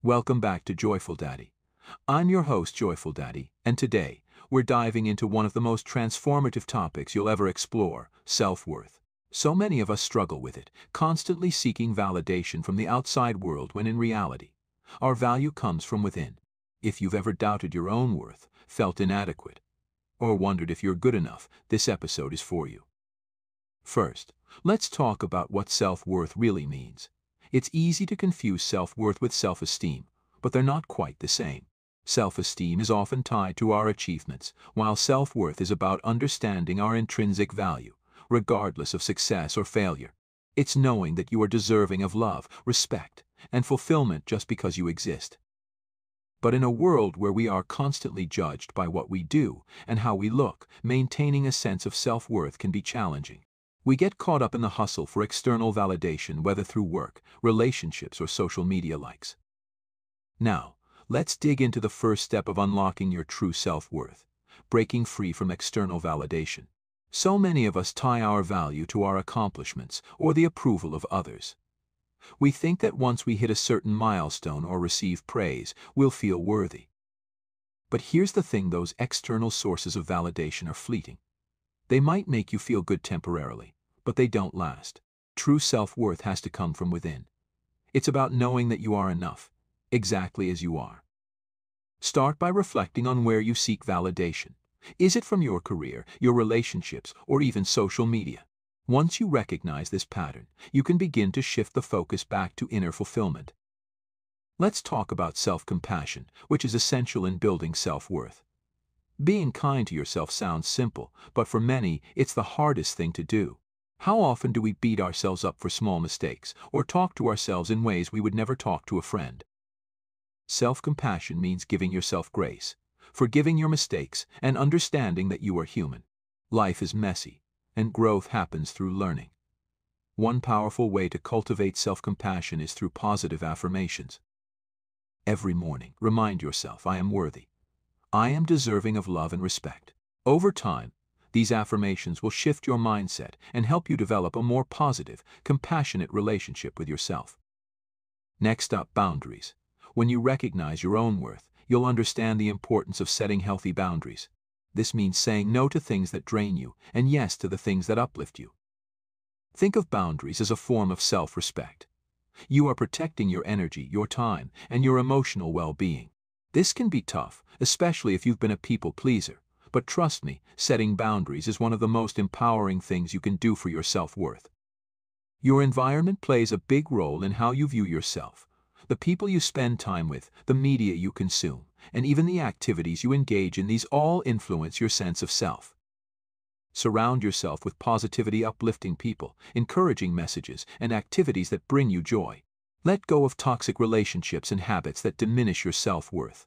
Welcome back to Joyful Daddy. I'm your host, Joyful Daddy, and today, we're diving into one of the most transformative topics you'll ever explore, self-worth. So many of us struggle with it, constantly seeking validation from the outside world when in reality, our value comes from within. If you've ever doubted your own worth, felt inadequate, or wondered if you're good enough, this episode is for you. First, let's talk about what self-worth really means. It's easy to confuse self-worth with self-esteem, but they're not quite the same. Self-esteem is often tied to our achievements, while self-worth is about understanding our intrinsic value, regardless of success or failure. It's knowing that you are deserving of love, respect, and fulfillment just because you exist. But in a world where we are constantly judged by what we do and how we look, maintaining a sense of self-worth can be challenging. We get caught up in the hustle for external validation, whether through work, relationships, or social media likes. Now, let's dig into the first step of unlocking your true self-worth, breaking free from external validation. So many of us tie our value to our accomplishments or the approval of others. We think that once we hit a certain milestone or receive praise, we'll feel worthy. But here's the thing: those external sources of validation are fleeting. They might make you feel good temporarily, but they don't last. True self-worth has to come from within. It's about knowing that you are enough, exactly as you are. Start by reflecting on where you seek validation. Is it from your career, your relationships, or even social media? Once you recognize this pattern, you can begin to shift the focus back to inner fulfillment. Let's talk about self-compassion, which is essential in building self-worth. Being kind to yourself sounds simple, but for many, it's the hardest thing to do. How often do we beat ourselves up for small mistakes, or talk to ourselves in ways we would never talk to a friend? Self-compassion means giving yourself grace, forgiving your mistakes, and understanding that you are human. Life is messy, and growth happens through learning. One powerful way to cultivate self-compassion is through positive affirmations. Every morning, remind yourself, I am worthy. I am deserving of love and respect. Over time, these affirmations will shift your mindset and help you develop a more positive, compassionate relationship with yourself. Next up, boundaries. When you recognize your own worth, you'll understand the importance of setting healthy boundaries. This means saying no to things that drain you and yes to the things that uplift you. Think of boundaries as a form of self-respect. You are protecting your energy, your time, and your emotional well-being. This can be tough, especially if you've been a people pleaser, but trust me, setting boundaries is one of the most empowering things you can do for your self-worth. Your environment plays a big role in how you view yourself. The people you spend time with, the media you consume, and even the activities you engage in, these all influence your sense of self. Surround yourself with positivity, uplifting people, encouraging messages, and activities that bring you joy. Let go of toxic relationships and habits that diminish your self-worth.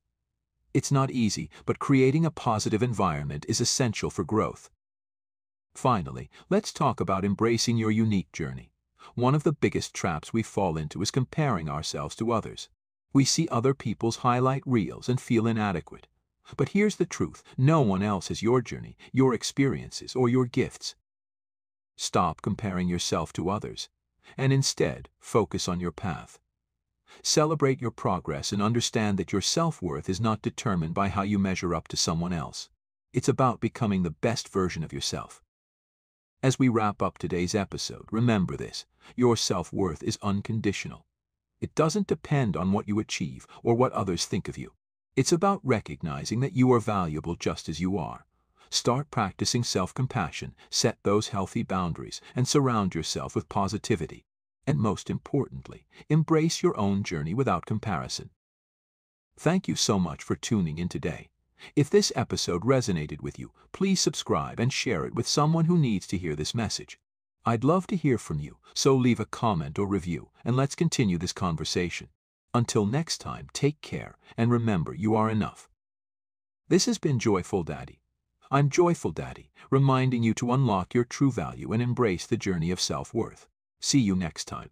It's not easy, but creating a positive environment is essential for growth. Finally, let's talk about embracing your unique journey. One of the biggest traps we fall into is comparing ourselves to others. We see other people's highlight reels and feel inadequate. But here's the truth: no one else has your journey, your experiences, or your gifts. Stop comparing yourself to others, and instead, focus on your path. Celebrate your progress and understand that your self-worth is not determined by how you measure up to someone else. It's about becoming the best version of yourself. As we wrap up today's episode, remember this: your self-worth is unconditional. It doesn't depend on what you achieve or what others think of you. It's about recognizing that you are valuable just as you are. Start practicing self-compassion, set those healthy boundaries, and surround yourself with positivity. And most importantly, embrace your own journey without comparison. Thank you so much for tuning in today. If this episode resonated with you, please subscribe and share it with someone who needs to hear this message. I'd love to hear from you, so leave a comment or review, and let's continue this conversation. Until next time, take care, and remember, you are enough. This has been Joyful Daddy. I'm Joyful Daddy, reminding you to unlock your true value and embrace the journey of self-worth. See you next time.